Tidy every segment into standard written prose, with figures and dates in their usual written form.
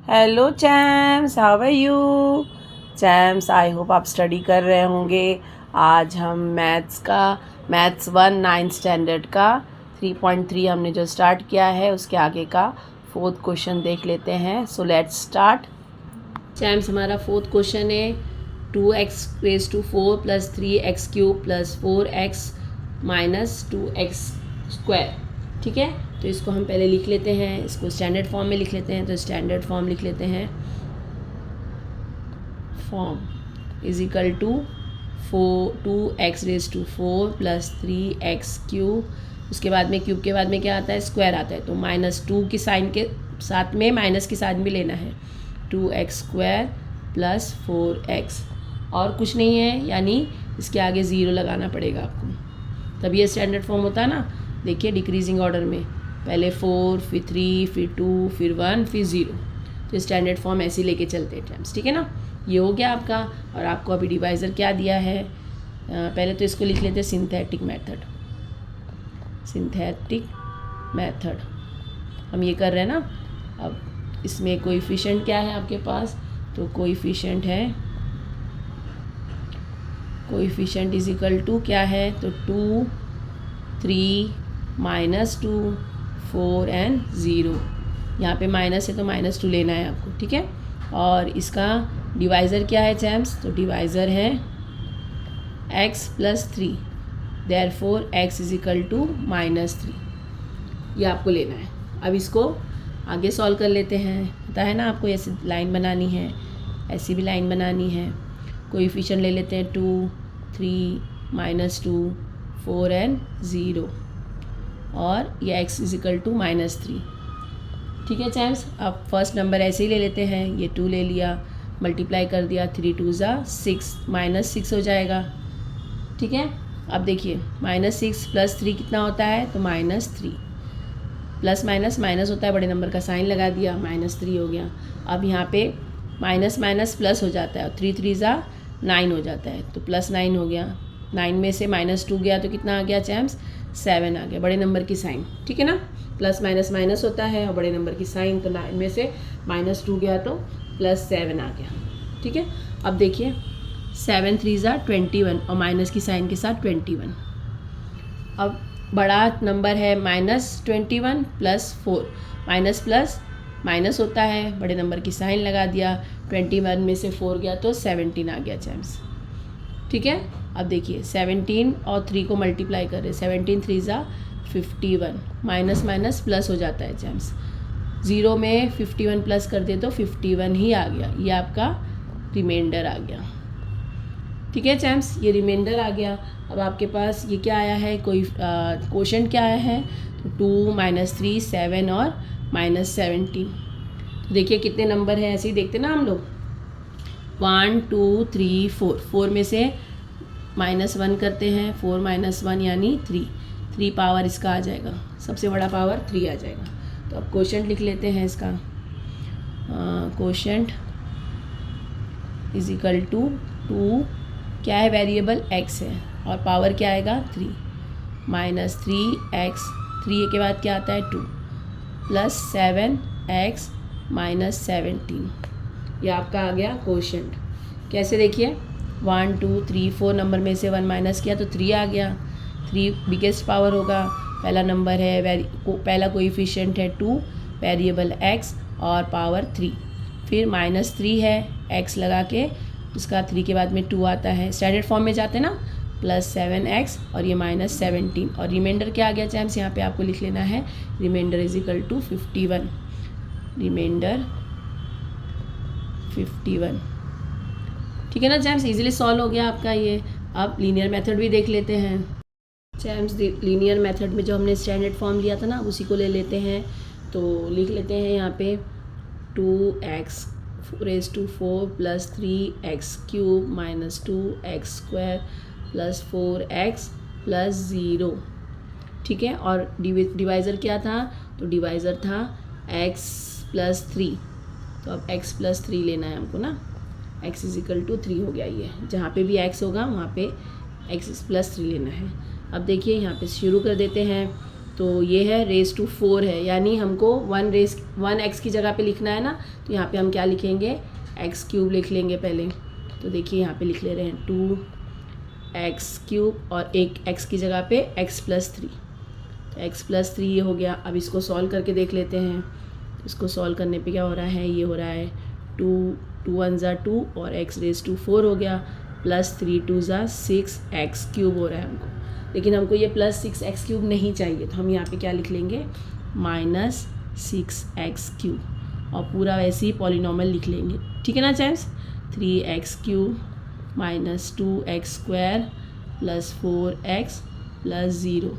Hello champs, how are you champs? I hope आप study कर रहे होंगे। आज हम मैथ्स 1 9th स्टैंडर्ड का 3.3 हमने जो स्टार्ट किया है उसके आगे का 4th क्वेश्चन देख लेते हैं। So let's start. चैम्स, हमारा 4th क्वेश्चन है 2x⁴ + 3x³ + 4x - 2x²। ठीक है, तो इसको हम पहले लिख लेते हैं, इसको स्टैंडर्ड फॉर्म में लिख लेते हैं। तो स्टैंडर्ड फॉर्म लिख लेते हैं, फॉर्म = 2x⁴ + 3x³। उसके बाद में क्यूब के बाद में क्या आता है? स्क्वायर आता है। तो -2 की साइन के साथ में माइनस की साइन भी लेना है। 2x² + 4x और कुछ नहीं है, यानी इसके आगे 0 लगाना पड़ेगा आपको, तब ये स्टैंडर्ड फॉर्म होता है ना। देखिए डिक्रीजिंग ऑर्डर में, पहले 4, फिर 3, फिर 2, फिर 1, फिर 0। तो स्टैंडर्ड फॉर्म ऐसे ही लेके चलते हैं टाइम्स। ठीक है ना, ये हो गया आपका। और आपको अभी डिवाइज़र क्या दिया है, पहले तो इसको लिख लेते हैं सिंथेटिक मेथड। हम ये कर रहे हैं ना। अब इसमें कोएफिशिएंट क्या है आपके पास? तो कोएफिशिएंट है, कोएफिशिएंट = क्या है? तो 2, 3, -2, 4 एंड 0। यहाँ पे माइनस है तो -2 लेना है आपको। ठीक है, और इसका डिवाइज़र क्या है चैम्स? तो डिवाइज़र है x + 3, देयरफॉर x = -3। ये आपको लेना है। अब इसको आगे सॉल्व कर लेते हैं। पता है ना आपको, ऐसे लाइन बनानी है, ऐसी भी लाइन बनानी है। कोएफिशिएंट ले लेते हैं 2, 3, -2, 4 एंड 0, और ये x = -3। ठीक है चैम्स, अब फर्स्ट नंबर ऐसे ही ले लेते हैं। ये 2 ले लिया, मल्टीप्लाई कर दिया, 3 2 = 6, -6 हो जाएगा। ठीक है, अब देखिए -6 + 3 कितना होता है? तो -3। प्लस माइनस माइनस होता है, बड़े नंबर का साइन लगा दिया, -3 हो गया। अब यहाँ पे माइनस माइनस प्लस हो जाता है, और 3 3 = 9 हो जाता है, तो +9 हो गया। 9 में से -2 गया तो कितना आ गया चैम्स? 7 आ गया, बड़े नंबर की साइन। ठीक है ना, प्लस माइनस माइनस होता है और बड़े नंबर की साइन, तो 9 में से -2 गया तो +7 आ गया। ठीक है, अब देखिए 7 3 = 21 और माइनस की साइन के साथ 21। अब बड़ा नंबर है -21 + 4, माइनस प्लस माइनस होता है, बड़े नंबर की साइन लगा दिया, 21 में से 4 गया तो 17 आ गया चैम्स। ठीक है, अब देखिए 17 और 3 को मल्टीप्लाई कर रहे, 17 3 = 51, माइनस माइनस प्लस हो जाता है चैम्स। 0 में 51 प्लस कर दे तो 51 ही आ गया, ये आपका रिमाइंडर आ गया। ठीक है चैम्स, ये रिमाइंडर आ गया। अब आपके पास ये क्या आया है, कोई क्वोशंट क्या आया है? तो 2, -3, 7 और -17। तो देखिए कितने नंबर हैं, ऐसे ही देखते ना हम लोग। 1 2 3 4, 4 में से -1 करते हैं, 4 - 1 यानी 3 पावर इसका आ जाएगा, सबसे बड़ा पावर 3 आ जाएगा। तो अब क्वोशंट लिख लेते हैं इसका। क्वोशंट = 2, क्या है? वेरिएबल x है, और पावर क्या आएगा? 3 -3x, 3 के बाद क्या आता है? 2 + 7x - 17। ये आपका आ गया क्वोशंट। कैसे देखिए, 1 2 3 4 नंबर में से 1 माइनस किया तो 3 आ गया। 3 बिगेस्ट पावर होगा, पहला नंबर है, पहला कोएफिशिएंट है 2, वेरिएबल x और पावर 3, फिर -3 है, x लगा के उसका 3 के बाद में 2 आता है, स्टैंडर्ड फॉर्म में जाते हैं ना, +7x और ये -17, और रिमाइंडर क्या आ गया चैम्स? यहाँ पे आपको लिख लेना है रिमाइंडर = 51, रिमाइंडर 51। ठीक है ना चैम्स, इजीली सॉल्व हो गया आपका ये। अब लीनियर मेथड भी देख लेते हैं चैम्स। लीनियर मेथड में जो हमने स्टैंडर्ड फॉर्म लिया था ना, उसी को ले लेते हैं। तो लिख लेते हैं यहाँ पे 2x⁴ + 3x³ - 2x² + 4x + 0। ठीक है, और डिवाइज़र क्या था? तो डिवाइज़र था x + 3, तो अब x + 3 लेना है हमको ना। x = 3 हो गया, ये जहाँ पे भी x होगा वहाँ पे x + 3 लेना है। अब देखिए यहाँ पे शुरू कर देते हैं। तो ये है रेस टू 4 है, यानी हमको 1 एक्स की जगह पे लिखना है ना, तो यहाँ पे हम क्या लिखेंगे, एक्स क्यूब लिख लेंगे पहले। तो देखिए यहाँ पे लिख ले रहे हैं 2 एक्स क्यूब और एक एक्स की जगह पे x+3, तो x+3 ये हो गया। अब इसको सॉल्व करके देख लेते हैं। इसको सॉल्व करने पे क्या हो रहा है, ये हो रहा है 2 1 ज़ा 2 और x⁴ हो गया, प्लस 3 2 ज़ा 6 एक्स क्यूब हो रहा है हमको। लेकिन हमको ये प्लस 6 एक्स क्यूब नहीं चाहिए, तो हम यहाँ पे क्या लिख लेंगे, -6 एक्स क्यूब, और पूरा वैसे ही पॉलिनॉमियल लिख लेंगे। ठीक है ना चैम्स, 3x cube -2x² plus 4x plus 0,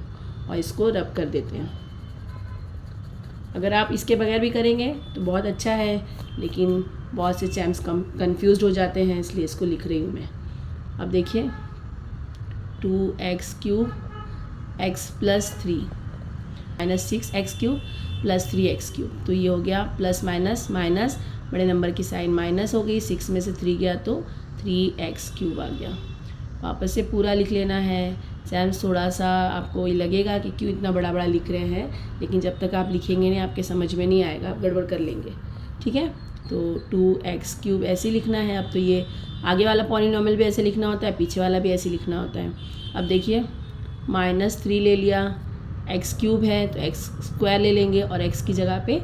और इसको रब कर देते हैं। अगर आप इसके बगैर भी करेंगे तो बहुत अच्छा है, लेकिन बहुत से चैम्प्स कंफ्यूज हो जाते हैं, इसलिए इसको लिख रही हूँ मैं। अब देखिए 2x cube x+3 -6x cube plus 3x cube, तो ये हो गया प्लस माइनस माइनस, बड़े नंबर की साइन माइनस हो गई, 6 में से 3 गया तो 3x क्यूब आ गया। वापस से पूरा लिख लेना है। चैम्प्स थोड़ा सा आपको ये लगेगा कि क्यों इतना बड़ा बड़ा लिख रहे हैं, लेकिन जब तक आप लिखेंगे नहीं आपके समझ में नहीं आएगा, आप गड़बड़ कर लेंगे। ठीक है, तो 2x क्यूब ऐसे ही लिखना है। अब तो ये आगे वाला पॉलिनॉमियल भी ऐसे लिखना होता है, पीछे वाला भी ऐसे लिखना होता है। अब देखिए -3 ले लिया, x क्यूब है तो x² ले लेंगे और x की जगह पे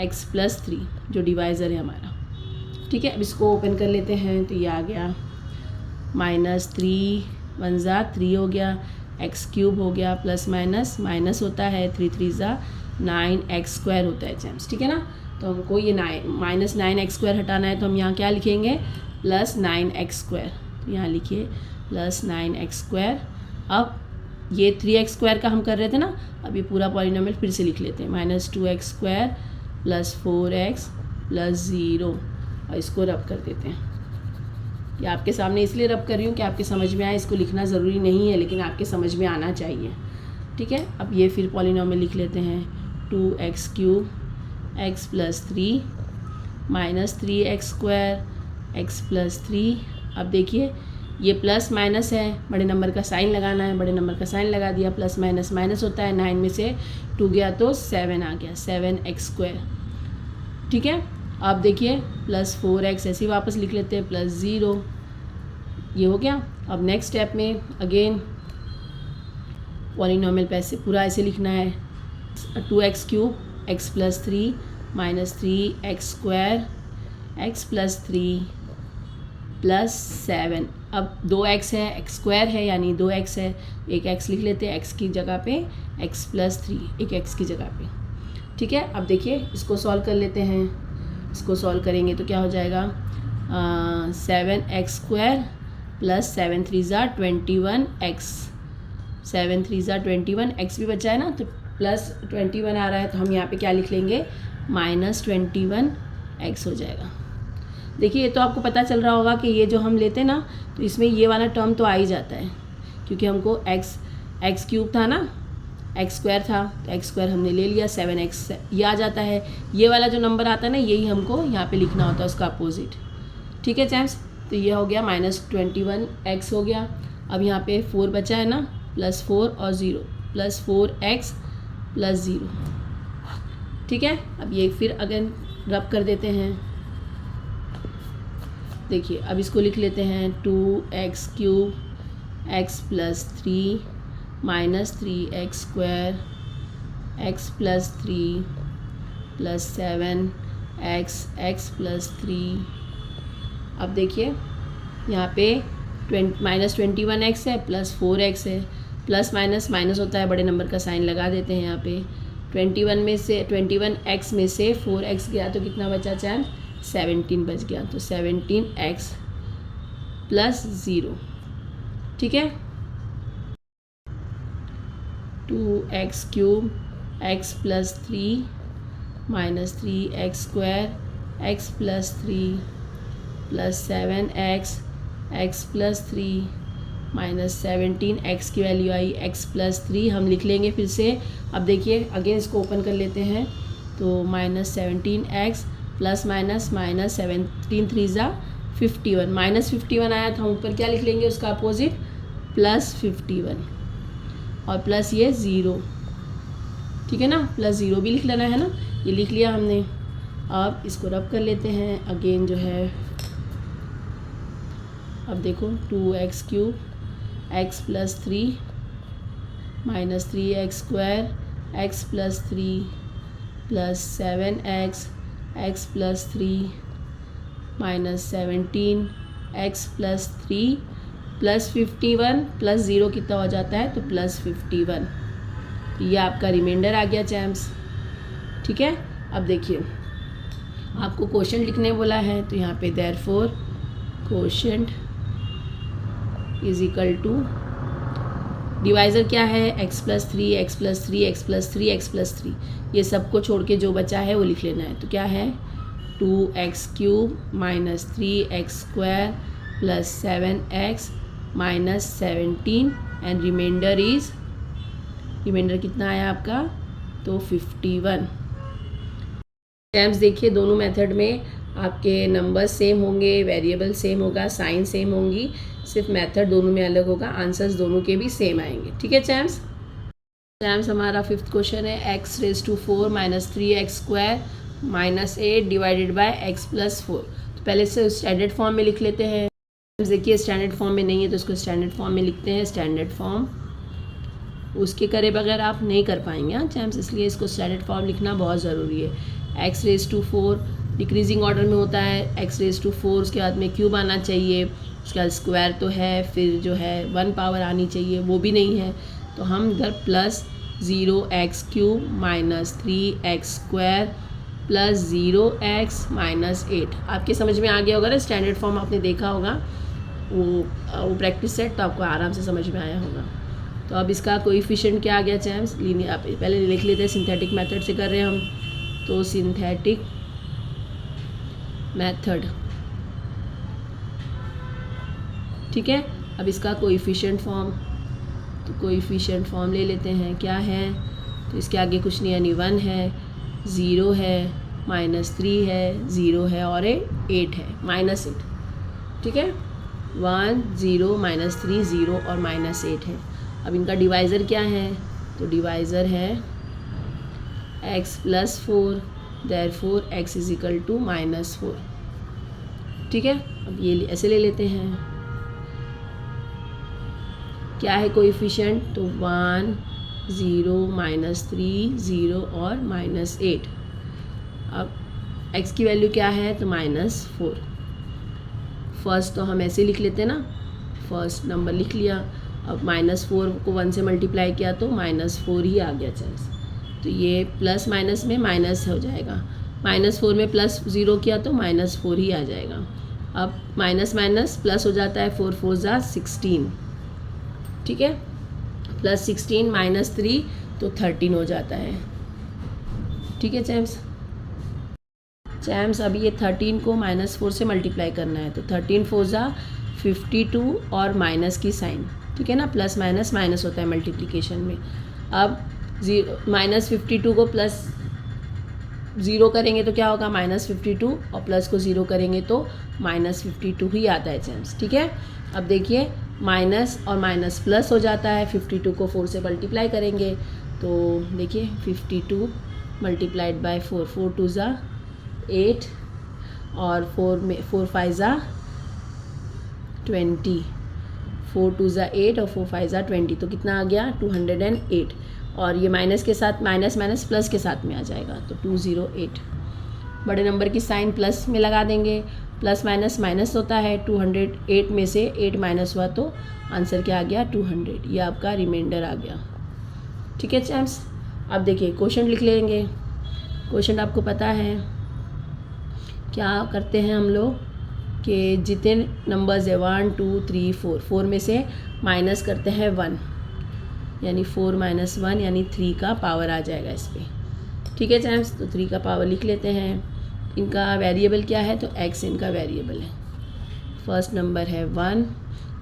x+3 जो डिवाइज़र है हमारा। ठीक है, अब इसको ओपन कर लेते हैं, तो ये आ गया -3 1 ज़ा 3 हो गया, एक्स क्यूब हो गया, प्लस माइनस माइनस होता है, 3 3 ज़ा 9x² होता है चैम्प्स। ठीक है ना, तो हमको ये -9x² हटाना है, तो हम यहाँ क्या लिखेंगे, +9x²। तो यहाँ लिखिए +9x²। अब ये 3x² का हम कर रहे थे ना, अब ये पूरा पॉलिनॉमियल फिर से लिख लेते हैं, -2x² प्लस 4x प्लस 0, और इसको रब कर देते हैं। ये आपके सामने इसलिए रब कर रही हूँ कि आपके समझ में आए, इसको लिखना ज़रूरी नहीं है, लेकिन आपके समझ में आना चाहिए। ठीक है, अब ये फिर पॉलिनॉमियल लिख लेते हैं, 2x cube x+3 -3x² x+3। अब देखिए ये प्लस माइनस है, बड़े नंबर का साइन लगाना है, बड़े नंबर का साइन लगा दिया, प्लस माइनस माइनस होता है, 9 में से 2 गया तो 7 आ गया, 7x²। ठीक है, अब देखिए प्लस 4x ऐसे ही वापस लिख लेते हैं, प्लस 0, ये हो गया। अब नेक्स्ट स्टेप में अगेन पॉलिनॉमियल पैसे पूरा ऐसे लिखना है, 2x cube x+3 -3x² x+3 plus 7। अब 2x है, x² है यानी 2x है, एक x लिख लेते हैं, x की जगह पे x+3 एक x की जगह पे। ठीक है, अब देखिए इसको सॉल्व कर लेते हैं। इसको सॉल्व करेंगे तो क्या हो जाएगा, 7x² प्लस 7 3 ज़ा 21x, 7 3 ज़ा 21, x भी बचा है ना, तो प्लस 21 आ रहा है, तो हम यहाँ पे क्या लिख लेंगे, -21x हो जाएगा। देखिए ये तो आपको पता चल रहा होगा कि ये जो हम लेते हैं ना, तो इसमें ये वाला टर्म तो आ ही जाता है, क्योंकि हमको x क्यूब था ना, x² था, तो x² हमने ले लिया, 7x ये आ जाता है। ये वाला जो नंबर आता है ना, यही हमको यहाँ पे लिखना होता है, उसका अपोजिट। ठीक है चैम्प्स, तो ये हो गया -21x हो गया। अब यहाँ पे 4 बचा है ना, +4 और 0, +4x प्लस 0। ठीक है, अब ये फिर अगेन रब कर देते हैं। देखिए अब इसको लिख लेते हैं, 2x cube x+3 -3x² x+3 plus 7x x+3। अब देखिए यहाँ पे -21x है, प्लस 4x है, प्लस माइनस माइनस होता है, बड़े नंबर का साइन लगा देते हैं। यहाँ पे 21x में से 4x गया तो कितना बचा चैन, 17 बच गया, तो 17x प्लस 0। ठीक है, 2x cube x+3 -3x² x+3 plus 7x x+3 -17x की वैल्यू आई, x+3 हम लिख लेंगे फिर से। अब देखिए अगेन इसको ओपन कर लेते हैं, तो -17x प्लस माइनस -17 3 ज़ा 51, -51 आया था, ऊपर क्या लिख लेंगे उसका अपोजिट, +51, और प्लस ये 0। ठीक है ना, प्लस 0 भी लिख लेना है ना, ये लिख लिया हमने। अब इसको रब कर लेते हैं अगेन जो है, अब देखो 2x³ x + 3 - 3x² x + 3 + 7x x + 3 - 17 x + 3 + 51 + 0 कितना हो जाता है, तो +51। ये आपका रिमाइंडर आ गया चैम्स। ठीक है, अब देखिए आपको क्वोशंट लिखने बोला है, तो यहाँ पे देयरफॉर क्वोशंट = डिवाइज़र क्या है, x + 3 x + 3 x + 3 x + 3, ये सब को छोड़ के जो बचा है वो लिख लेना है। तो क्या है, 2x³ - 3x² + 7x - 17 and reminder कितना आया आपका, तो 51। टर्म्स देखिए दोनों मेथड में आपके नंबर सेम होंगे, वेरिएबल सेम होगा, साइन सेम होंगी, सिर्फ मेथड दोनों में अलग होगा, आंसर्स दोनों के भी सेम आएंगे। ठीक है चैम्स, हमारा 5th क्वेश्चन है x⁴ - 3x² - 8 divided by x + 4। तो पहले से स्टैंडर्ड फॉर्म में लिख लेते हैं। देखिए स्टैंडर्ड फॉर्म में नहीं है तो इसको स्टैंडर्ड फॉर्म में लिखते हैं। स्टैंडर्ड फॉर्म उसके करे बगैर आप नहीं कर पाएंगे हाँ चैम्स, इसलिए इसको स्टैंडर्ड फॉर्म लिखना बहुत ज़रूरी है। x⁴ डिक्रीजिंग ऑर्डर में होता है, x⁴ उसके बाद में क्यूब आना चाहिए, उसके बाद स्क्वायर तो है, फिर जो है 1 पावर आनी चाहिए, वो भी नहीं है, तो हम इधर +0x³ - 3x² + 0x - 8। आपके समझ में आ गया होगा ना, स्टैंडर्ड फॉर्म आपने देखा होगा, वो प्रैक्टिस सेट, तो आपको आराम से समझ में आया होगा। तो अब इसका कोएफिशिएंट क्या आ गया चैम्स, लीनियर, आप पहले लिख लेते हैं, सिंथेटिक मेथड से कर रहे हैं हम, तो सिंथेटिक मेथड। ठीक है, अब इसका कोएफिशिएंट फॉर्म, तो कोएफिशिएंट फॉर्म ले लेते हैं, क्या है, तो इसके आगे कुछ नहीं, यानी 1 है, 0 है, -3 है, 0 है और 8 है, -8। ठीक है, 1 0 -3 0 और -8 है। अब इनका डिवाइज़र क्या है, तो डिवाइज़र है x + 4, देयरफॉर x = -4। ठीक है, अब ये ऐसे ले लेते हैं, क्या है कोएफिशिएंट, तो 1 0 -3 0 और -8। अब x की वैल्यू क्या है, तो -4। फर्स्ट तो हम ऐसे लिख लेते हैं ना, फर्स्ट नंबर लिख लिया। अब -4 को 1 से मल्टीप्लाई किया तो -4 ही आ गया चांस, तो ये प्लस माइनस में माइनस हो जाएगा, -4 में +0 किया तो -4 ही आ जाएगा। अब माइनस माइनस प्लस हो जाता है, 4 4 = 16। ठीक है, +16 -3 तो 13 हो जाता है। ठीक है चैम्स, अभी ये 13 को -4 से मल्टीप्लाई करना है, तो 13 4 = 52 और माइनस की साइन। ठीक है ना, प्लस माइनस माइनस होता है मल्टीप्लिकेशन में। अब -52 को +0 करेंगे तो क्या होगा, -52, और प्लस को 0 करेंगे तो -52 ही आता है चैम्स। ठीक है, अब देखिए माइनस और माइनस प्लस हो जाता है, 52 को 4 से मल्टीप्लाई करेंगे तो देखिए 52 × 4, 4 2 = 8 और 4 5 = 20, 4 2 = 8 और 4 5 = 20, तो कितना आ गया, 208। और ये माइनस के साथ माइनस माइनस प्लस के साथ में आ जाएगा, तो 208। बड़े नंबर की साइन प्लस में लगा देंगे, प्लस माइनस माइनस होता है, 208 में से 8 माइनस हुआ तो आंसर क्या आ गया, 200। ये आपका रिमाइंडर आ गया। ठीक है चैम्स, अब देखिए क्वेश्चन लिख लेंगे। क्वेश्चन आपको पता है क्या करते हैं हम लोग, कि जितने नंबर्स है 1 2 3 4 में से माइनस करते हैं 1, यानी 4 - 1 यानी 3 का पावर आ जाएगा इस पर। ठीक है चैम्स, तो 3 का पावर लिख लेते हैं। इनका वेरिएबल क्या है, तो x इनका वेरिएबल है। फर्स्ट नंबर है 1,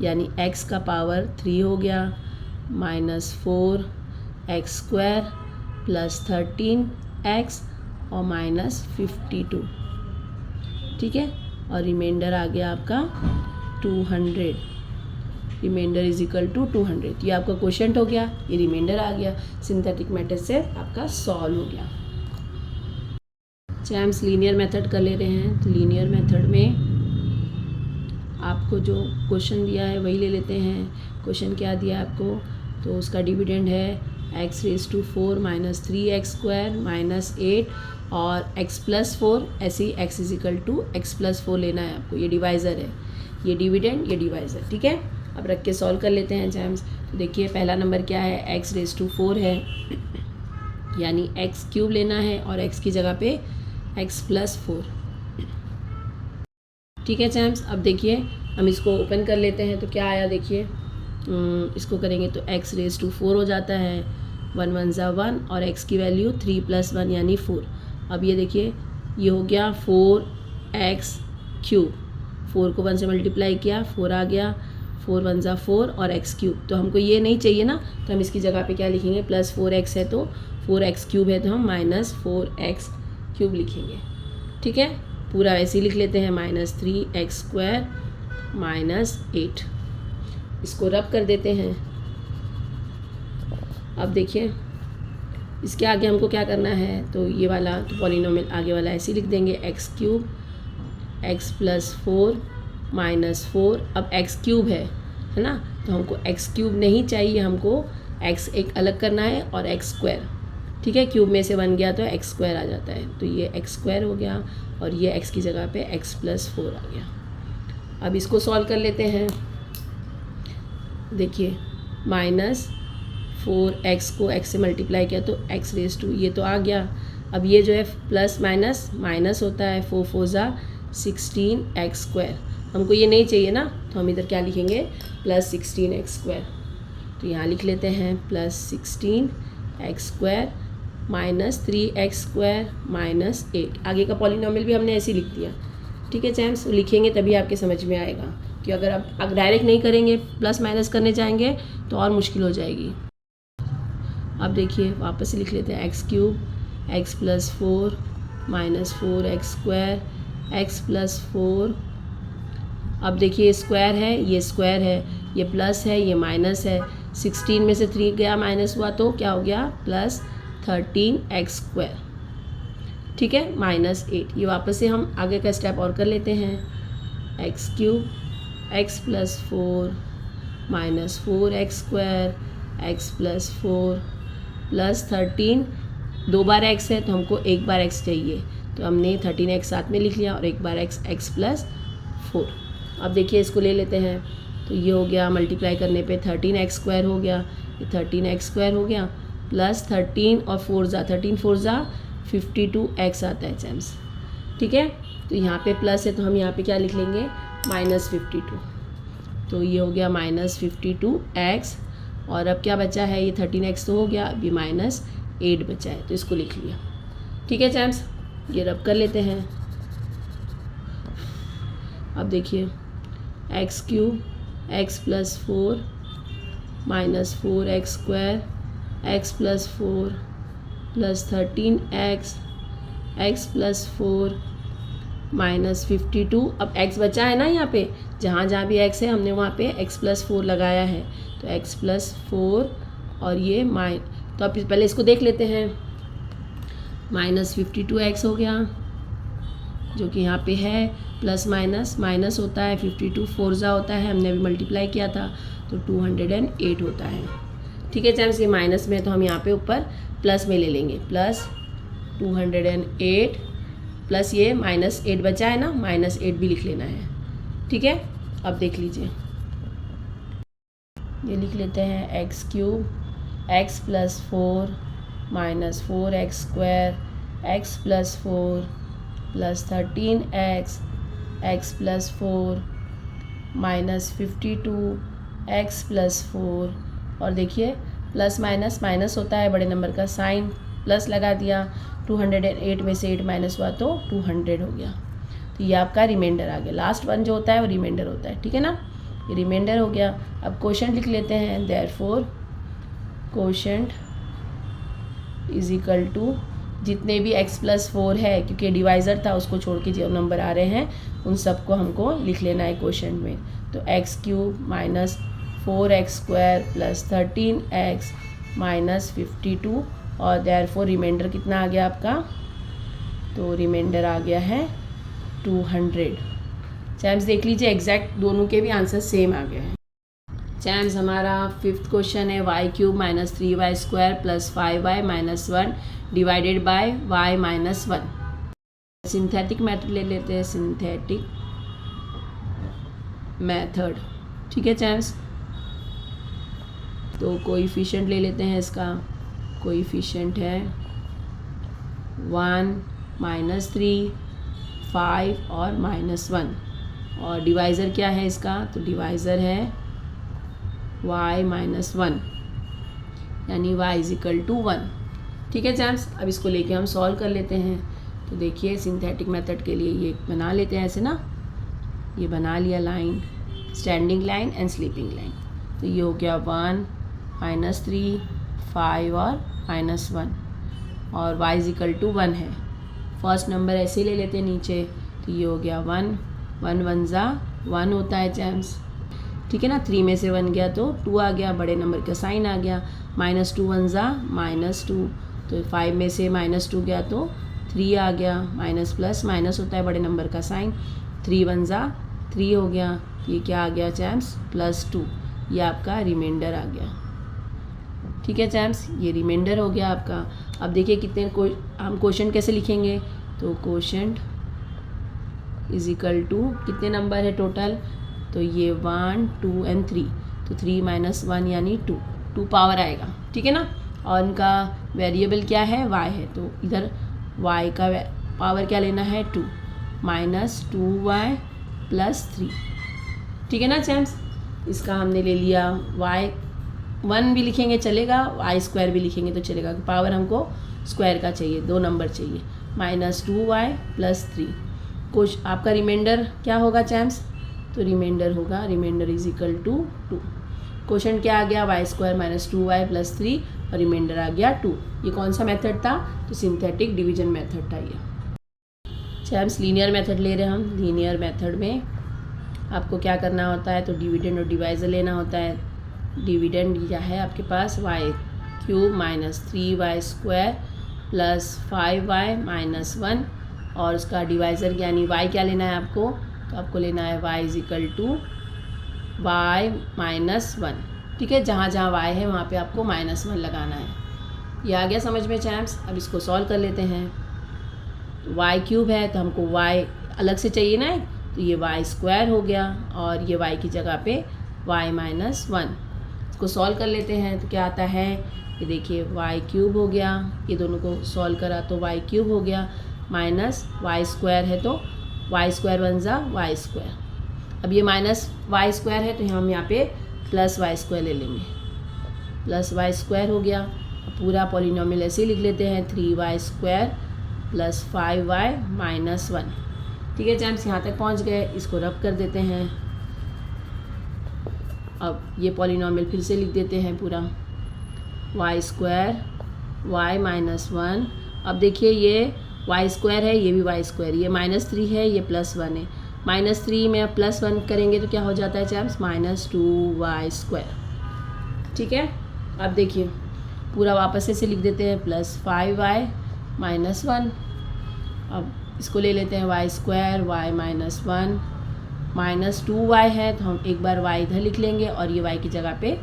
यानी x का पावर 3 हो गया, -4x² + 13x और -52। ठीक है, और रिमाइंडर आ गया आपका 200। Remainder is equal to 200। ये आपका क्वोशंट हो गया, ये रिमाइंडर आ गया, सिंथेटिक मेथड से आपका सॉल्व हो गया। चैम्स लीनियर मेथड कर ले रहे हैं, तो लीनियर मेथड में आपको जो क्वेश्चन दिया है वही ले लेते हैं। क्वेश्चन क्या दिया है आपको, तो उसका डिविडेंड है x⁴ माइनस 3x² माइनस 8 और x+4, ऐसे ही x is equal to x+4 लेना है आपको। ये डिवाइज़र है, ये डिविडेंड, ये डिवाइज़र, ठीक है। अब रख के सॉल्व कर लेते हैं चैम्स। तो देखिए पहला नंबर क्या है, x⁴ है, यानी x³ लेना है और x की जगह पे x+4, ठीक है चैम्स। अब देखिए हम इसको ओपन कर लेते हैं, तो क्या आया देखिए, इसको करेंगे तो x⁴ हो जाता है, 1 1 ज़ा 1 और x की वैल्यू 3 + 1 यानी 4। अब ये देखिए ये हो गया 4x³, 4 को 1 से मल्टीप्लाई किया, 4 आ गया, 4 1 ज़ा 4 और x³। तो हमको ये नहीं चाहिए ना, तो हम इसकी जगह पे क्या लिखेंगे, +4x है तो 4x³ है तो हम -4x³ लिखेंगे, ठीक है। पूरा वैसे ही लिख लेते हैं, -3x² -8, इसको रब कर देते हैं। अब देखिए इसके आगे हमको क्या करना है, तो ये वाला तो पॉलिनोमियल आगे वाला ऐसे ही लिख देंगे, x³ x+4 -4। अब x³ है ना, तो हमको x³ नहीं चाहिए, हमको x एक अलग करना है और x², ठीक है। क्यूब में से 1 गया तो x² आ जाता है, तो ये x² हो गया और ये x की जगह पे x+4 आ गया। अब इसको सॉल्व कर लेते हैं। देखिए -4x को x से मल्टीप्लाई किया तो x⁴, ये तो आ गया। अब ये जो है प्लस माइनस माइनस होता है, 4 4 ज़ा 16x², हमको ये नहीं चाहिए ना, तो हम इधर क्या लिखेंगे, +16x²। तो यहाँ लिख लेते हैं +16x² -3x² -8। आगे का पॉलिनोमियल भी हमने ऐसे ही लिख दिया, ठीक है चैम्स। लिखेंगे तभी आपके समझ में आएगा, कि अगर आप डायरेक्ट नहीं करेंगे, प्लस माइनस करने जाएंगे तो और मुश्किल हो जाएगी। अब देखिए वापस से लिख लेते हैं, x³ x+4 -4x² x+4। अब ये स्क्वायर है, ये स्क्वायर है, ये प्लस है, ये माइनस है। 16 में से 3 गया माइनस हुआ तो क्या हो गया, +13x², ठीक है, -8। ये वापस से हम आगे का स्टेप और कर लेते हैं, x³ x+4 -4x² x+4 +13, 2 बार x है तो हमको 1 बार x चाहिए, तो हमने 13x साथ में लिख लिया और 1 बार x+4। अब देखिए इसको ले लेते हैं, तो ये हो गया मल्टीप्लाई करने पे 13x² हो गया, ये 13x² हो गया, +13 और 4 ज़ा 13 4 ज़ा 52x आता है चैम्स, ठीक है। तो यहाँ पे प्लस है तो हम यहाँ पे क्या लिख लेंगे, -52। तो ये हो गया -52x, और अब क्या बचा है, ये 13x तो हो गया, अभी -8 बचा है, तो इसको लिख लिया, ठीक है चैम्स। ये रब कर लेते हैं। अब देखिए x³ x+4 -4x² x+4 +13x x+4 -52। अब x बचा है ना, यहाँ पे जहाँ जहाँ भी x है हमने वहाँ पे x+4 लगाया है, तो x+4 और ये तो अब पहले इसको देख लेते हैं, -52x हो गया, जो कि यहाँ पे है, प्लस माइनस माइनस होता है, 52 4 ज़ा होता है, हमने अभी मल्टीप्लाई किया था, तो 208 होता है, ठीक है चैम्स। ये माइनस में तो हम यहाँ पे ऊपर प्लस में ले लेंगे, +208 प्लस ये -8 बचा है ना, -8 भी लिख लेना है, ठीक है। अब देख लीजिए, ये लिख लेते हैं x³ x+4 -4x² x+4 +13x x+4 -52 x+4, और देखिए प्लस माइनस माइनस होता है, बड़े नंबर का साइन प्लस लगा दिया, 208 में से 8 माइनस हुआ तो 200 हो गया, तो ये आपका रिमाइंडर आ गया। लास्ट वन जो होता है वो रिमाइंडर होता है, ठीक है ना, ये रिमाइंडर हो गया। अब क्वोशंट लिख लेते हैं, therefore quotient is equal to, जितने भी x+4 है, क्योंकि डिवाइज़र था उसको छोड़ के जो नंबर आ रहे हैं उन सबको हमको लिख लेना है क्वोशंट में, तो x³ 4x² plus 13x minus 52 और देयरफॉर रिमाइंडर कितना आ गया आपका, तो रिमाइंडर आ गया है 200। चैम्स देख लीजिए एग्जैक्ट दोनों के भी आंसर सेम आ गए हैं। चैम्स हमारा 5th क्वेश्चन है y³ minus 3y² plus 5y minus 1 divided by y minus 1। Synthetic method ले लेते हैं, सिंथेटिक मेथड, ठीक है चैम्स। तो कोएफिशिएंट ले लेते हैं, इसका कोएफिशिएंट है 1 माइनस 3 5 और माइनस 1 और डिवाइज़र क्या है इसका, तो डिवाइज़र है y माइनस 1 यानी y इज इक्वल टू 1, ठीक है चैम्स। अब इसको लेके हम सॉल्व कर लेते हैं। तो देखिए सिंथेटिक मेथड के लिए ये बना लेते हैं ऐसे ना, ये बना लिया line, standing line and sleeping line. तो ये हो गया 1 माइनस 3 5 और माइनस 1 और y इज इक्वल टू 1 है। फर्स्ट नंबर ऐसे ले लेते हैं नीचे, तो ये हो गया 1 1 1 ज़ा 1 होता है चैम्स, ठीक है ना। 3 में से 1 गया तो 2 आ गया, बड़े नंबर का साइन आ गया। माइनस 2 1 ज़ा माइनस 2, तो 5 में से माइनस 2 गया तो 3 आ गया। माइनस प्लस माइनस होता है बड़े नंबर का साइन, 3 1 ज़ा 3 हो गया। ये क्या आ गया चैम्स, प्लस 2, ये आपका रिमाइंडर आ गया, ठीक है चैम्स। ये रिमाइंडर हो गया आपका। अब देखिए कितने हम क्वोशंट कैसे लिखेंगे, तो क्वोशंट इज इक्वल टू कितने नंबर है टोटल, तो ये 1 2 एंड 3, तो 3 माइनस 1 यानी 2 पावर आएगा, ठीक है ना। और इनका वेरिएबल क्या है, y है, तो इधर y का पावर क्या लेना है 2 माइनस 2y प्लस 3, ठीक है ना चैम्स। इसका हमने ले लिया y1 भी लिखेंगे चलेगा, y² भी लिखेंगे तो चलेगा, पावर हमको स्क्वायर का चाहिए, 2 नंबर चाहिए। माइनस 2y प्लस 3, कुछ आपका रिमाइंडर क्या होगा चैम्स, तो रिमाइंडर होगा, remainder is equal to 2। Question क्या आ गया, y² माइनस 2y प्लस 3 और रिमाइंडर आ गया 2। ये कौन सा मेथड था, तो सिंथेटिक डिवीजन मेथड था ये। चैम्स लीनियर मेथड ले रहे हैं हम। लीनियर मेथड में आपको क्या करना होता है, तो डिविडेंड और डिवाइज़र लेना होता है। डिविडेंड क्या है आपके पास, y³ minus 3y² plus 5y minus 1 और उसका डिवाइज़र यानी y क्या लेना है आपको, तो आपको लेना है y is equal to y minus 1, ठीक है। जहाँ जहाँ y है वहाँ पे आपको माइनस 1 लगाना है। ये आ गया समझ में चैम्स। अब इसको सॉल्व कर लेते हैं। तो y³ है तो हमको y अलग से चाहिए ना, तो ये y² हो गया और ये y की जगह पे y माइनस 1। इसको सॉल्व कर लेते हैं तो क्या आता है, ये देखिए y³ हो गया, ये दोनों को सॉल्व करा तो y³ हो गया, माइनस y² है तो y² 1 ज़ा y²। अब ये माइनस y² है तो हम यहाँ पे प्लस y² ले लेंगे, प्लस y² हो गया। अब पूरा पॉलिनोमियल ऐसे ही लिख लेते हैं, 3y² प्लस 5y माइनस 1, ठीक है चैम्स। यहाँ तक पहुँच गए, इसको रब कर देते हैं। अब ये पॉलिनोमियल फिर से लिख देते हैं पूरा, y² y माइनस 1। अब देखिए ये y² है, ये भी y², ये माइनस 3 है, ये प्लस 1 है। माइनस 3 में अब प्लस 1 करेंगे तो क्या हो जाता है चैम्स, माइनस 2y², ठीक है। अब देखिए पूरा वापस से लिख देते हैं, प्लस 5y माइनस 1। अब इसको ले लेते हैं y² y minus 1 minus 2y है तो हम एक बार y इधर लिख लेंगे और ये y की जगह पे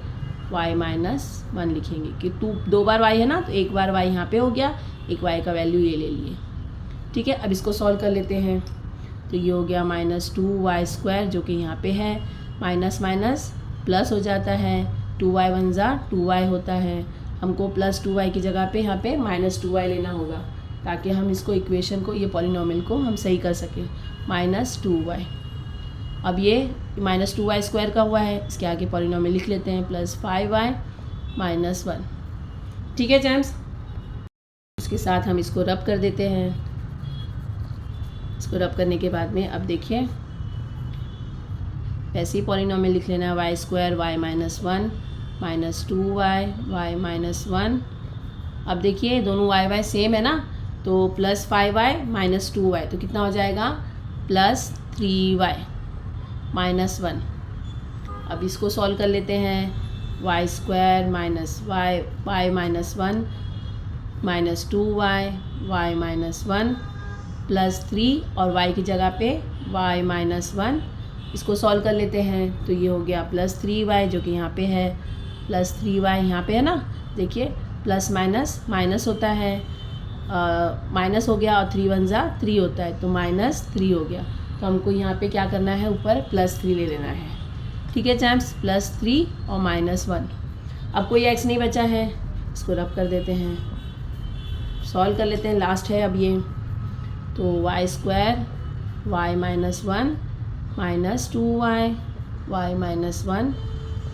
y माइनस 1 लिखेंगे कि 2 बार y है ना, तो एक बार y यहाँ पे हो गया, एक y का वैल्यू ये ले लिए, ठीक है। अब इसको सॉल्व कर लेते हैं। तो ये हो गया माइनस 2y² जो कि यहाँ पे है, माइनस माइनस प्लस हो जाता है, 2y 1 ज़ा 2y होता है। हमको प्लस 2y की जगह पे यहाँ पे माइनस 2y लेना होगा ताकि हम इसको इक्वेशन को, ये पॉलिनोमियल को हम सही कर सकें, माइनस 2y। अब ये माइनस 2y² का हुआ है, इसके आगे पॉलिनोमियल लिख लेते हैं, प्लस 5y माइनस 1, ठीक है जैम्स। उसके साथ हम इसको रब कर देते हैं। इसको रब करने के बाद में अब देखिए वैसे ही पॉलिनोमियल लिख लेना है, y² y minus 1 minus 2y y minus 1। अब देखिए दोनों y सेम है ना, तो प्लस 5y माइनस 2y तो कितना हो जाएगा, प्लस 3y माइनस 1, अब इसको सॉल्व कर लेते हैं। Y square minus Y minus 1 minus 2y Y minus 1 plus 3 और y की जगह पे y माइनस 1, इसको सॉल्व कर लेते हैं। तो ये हो गया प्लस 3y जो कि यहाँ पे है, प्लस 3y यहाँ पे है ना, देखिए प्लस माइनस माइनस होता है, माइनस हो गया और 3 1 जा 3 होता है, तो माइनस 3 हो गया। तो हमको यहाँ पे क्या करना है, ऊपर प्लस 3 ले लेना है। ठीक है चैम्प्स, प्लस 3 और माइनस 1। अब कोई x नहीं बचा है, इसको रब कर देते हैं, सॉल्व कर लेते हैं। लास्ट है अब ये, तो Y square Y minus 1 minus 2y Y minus 1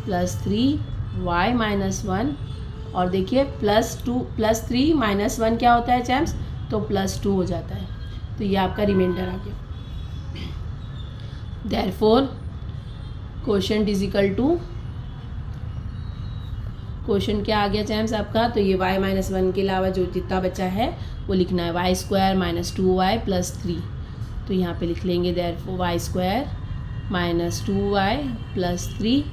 plus 3 Y minus 1, और देखिए प्लस 3 माइनस 1 क्या होता है चैम्प्स, तो प्लस 2 हो जाता है। तो ये आपका रिमाइंडर आ गया। Therefore quotient is equal to, quotient क्या आ गया चैम्प्स आपका, तो ये y माइनस 1 के अलावा जो जितना बचा है वो लिखना है, Y square minus 2y plus 3। तो यहाँ पे लिख लेंगे therefore Y square minus 2y plus 3,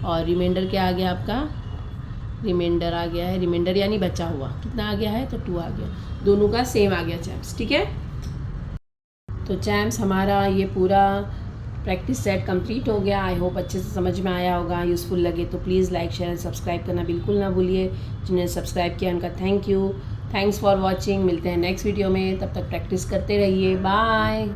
और रिमाइंडर क्या आ गया आपका, रिमाइंडर आ गया है, रिमाइंडर यानी बचा हुआ कितना आ गया है, तो 2 आ गया। दोनों का सेम आ गया चैम्प्स। ठीक है, तो चैम्प्स हमारा ये पूरा प्रैक्टिस सेट कंप्लीट हो गया। आई होप अच्छे से समझ में आया होगा, यूज़फुल लगे तो please like share and subscribe करना बिल्कुल ना भूलिए। जिन्होंने सब्सक्राइब किया उनका thank you. Thanks for watching. मिलते हैं नेक्स्ट वीडियो में, तब तक प्रैक्टिस करते रहिए। बाय।